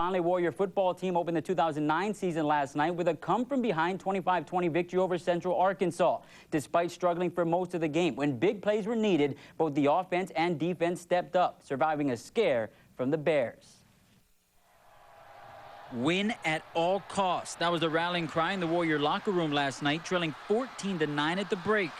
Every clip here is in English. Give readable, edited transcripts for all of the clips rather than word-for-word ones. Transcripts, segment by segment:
Finally, Warrior football team opened the 2009 season last night with a come-from-behind 25-20 victory over Central Arkansas. Despite struggling for most of the game, when big plays were needed, both the offense and defense stepped up, surviving a scare from the Bears. Win at all costs. That was the rallying cry in the Warrior locker room last night, trailing 14-9 at the break.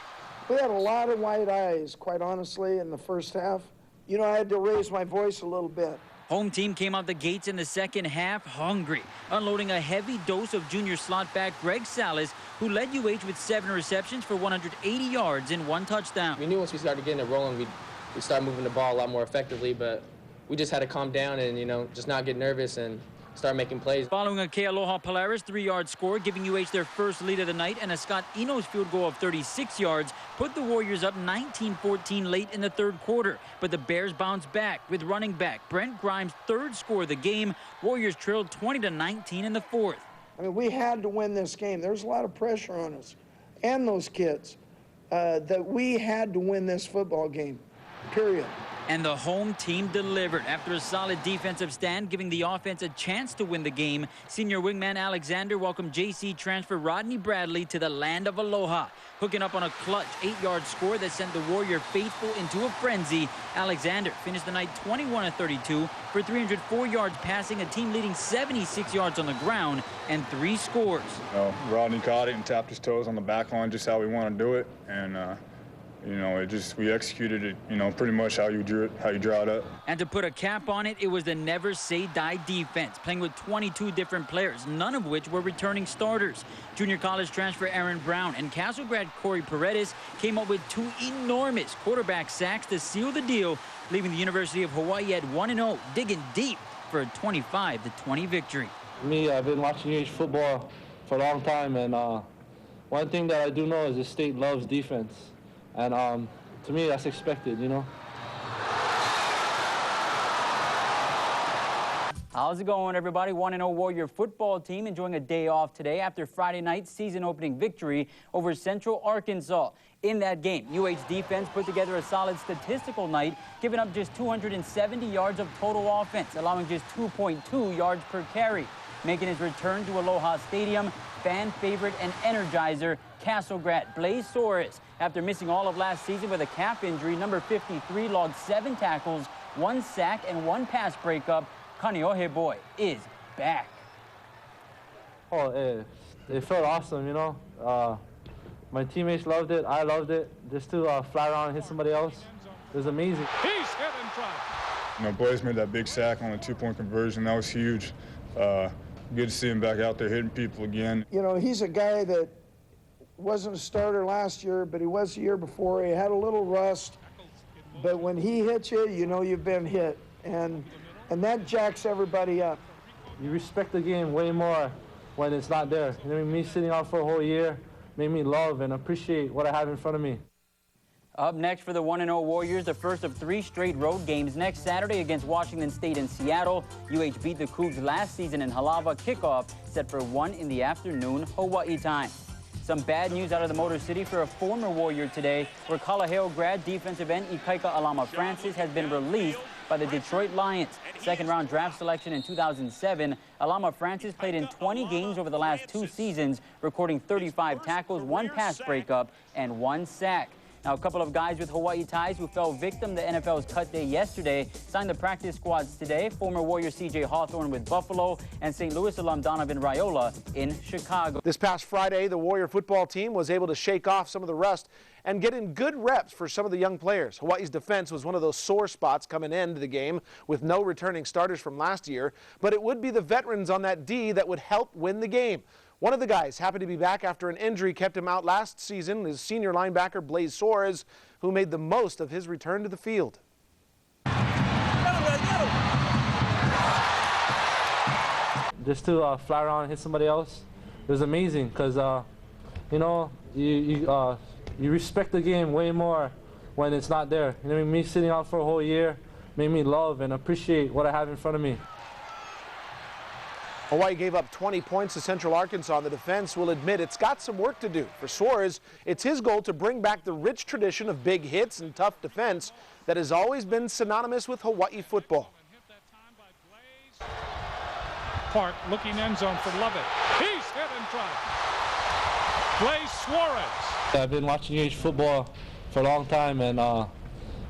We had a lot of white eyes, quite honestly, in the first half. You know, I had to raise my voice a little bit. Home team came out the gates in the second half hungry, unloading a heavy dose of junior slot back Greg Salas, who led UH with 7 receptions for 180 yards and 1 touchdown. We knew once we started getting it rolling, we'd start moving the ball a lot more effectively, but we just had to calm down and, just not get nervous and start making plays. Following a Kealoha Polaris 3-yard score, giving UH their first lead of the night, and a Scott Enos field goal of 36 yards put the Warriors up 19-14 late in the third quarter. But the Bears bounced back with running back Brent Grimes' third score of the game. Warriors trailed 20-19 in the fourth. I mean, we had to win this game. There's a lot of pressure on us and those kids that we had to win this football game, period. And the home team delivered after a solid defensive stand, giving the offense a chance to win the game. Senior wingman Alexander welcomed JC transfer Rodney Bradley to the land of Aloha, hooking up on a clutch 8-yard score that sent the Warrior faithful into a frenzy. Alexander finished the night 21-32 for 304 yards passing, a team leading 76 yards on the ground, and 3 scores. Rodney caught it and tapped his toes on the back line, just how we want to do it, and we executed it, pretty much how you draw it up. And to put a cap on it, it was the never say die defense, playing with 22 different players, none of which were returning starters. Junior college transfer Aaron Brown and Castle grad Corey Paredes came up with 2 enormous quarterback sacks to seal the deal, leaving the University of Hawaii at 1-0, digging deep for a 25-20 victory. Me, I've been watching UH football for a long time, and one thing that I do know is the state loves defense. And to me, that's expected, How's it going, everybody? 1-0 Warrior football team enjoying a day off today after Friday night's season-opening victory over Central Arkansas. In that game, UH defense put together a solid statistical night, giving up just 270 yards of total offense, allowing just 2.2 yards per carry. Making his return to Aloha Stadium, fan favorite and energizer, Castle grad Blaze Soares. After missing all of last season with a calf injury, number 53 logged 7 tackles, 1 sack, and 1 pass breakup. Kaneohe boy is back. Oh, it felt awesome, My teammates loved it. I loved it. Just to fly around and hit somebody else, it was amazing. He's hit in front. Blaze made that big sack on a 2-point conversion. That was huge. Good to see him back out there hitting people again. He's a guy that wasn't a starter last year, but he was the year before. He had a little rust, but when he hits you, you've been hit, and that jacks everybody up. You respect the game way more when it's not there. Me sitting out for a whole year made me love and appreciate what I have in front of me. Up next for the 1-0 Warriors, the first of 3 straight road games next Saturday against Washington State in Seattle. UH beat the Cougs last season in Halawa. Kickoff set for 1 in the afternoon, Hawaii time. Some bad news out of the Motor City for a former Warrior today, where Kalaheo grad defensive end Ikaika Alama Francis has been released by the Detroit Lions. Second-round draft selection in 2007, Alama Francis played in 20 games over the last 2 seasons, recording 35 tackles, 1 pass breakup, and 1 sack. Now, a couple of guys with Hawaii ties who fell victim to NFL's cut day yesterday signed the practice squads today. Former Warrior C.J. Hawthorne with Buffalo and St. Louis alum Donovan Raiola in Chicago. This past Friday, the Warrior football team was able to shake off some of the rust and get in good reps for some of the young players. Hawaii's defense was one of those sore spots coming into the game with no returning starters from last year, but it would be the veterans on that D that would help win the game. One of the guys happened to be back after an injury kept him out last season, is senior linebacker Blaze Soares, who made the most of his return to the field. Just to fly around and hit somebody else, it was amazing because, you respect the game way more when it's not there. Me sitting out for a whole year made me love and appreciate what I have in front of me. Hawaii gave up 20 points to Central Arkansas. The defense will admit it's got some work to do. For Soares, it's his goal to bring back the rich tradition of big hits and tough defense that has always been synonymous with Hawaii football. Park, looking end zone for Lovett. He's hit and dropped. Blaze Suarez. I've been watching UH football for a long time, and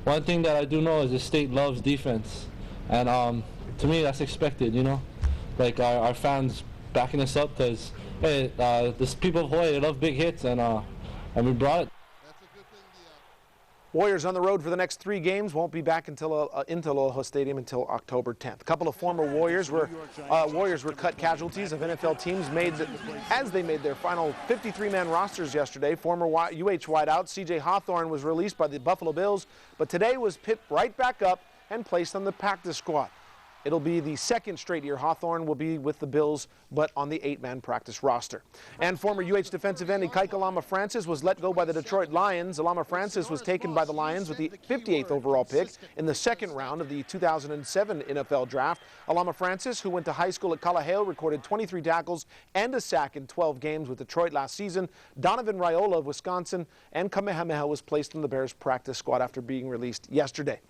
one thing that I do know is the state loves defense, and to me that's expected, you know, like our fans backing us up, because hey, the people of Hawaii, they love big hits, and we brought it. Warriors on the road for the next 3 games, won't be back until into Aloha Stadium until October 10th. A couple of former Warriors were cut casualties of NFL teams as they made their final 53-man rosters yesterday. Former UH wideout C.J. Hawthorne was released by the Buffalo Bills, but today was picked right back up and placed on the practice squad. It'll be the second straight year Hawthorne will be with the Bills, but on the 8-man practice roster. And former UH defensive end Ikaika Lama-Francis was let go by the Detroit Lions. Lama-Francis was taken by the Lions with the 58th overall pick in the second round of the 2007 NFL Draft. Lama-Francis, who went to high school at Kalaheo, recorded 23 tackles and a sack in 12 games with Detroit last season. Donovan Raiola of Wisconsin and Kamehameha was placed on the Bears practice squad after being released yesterday.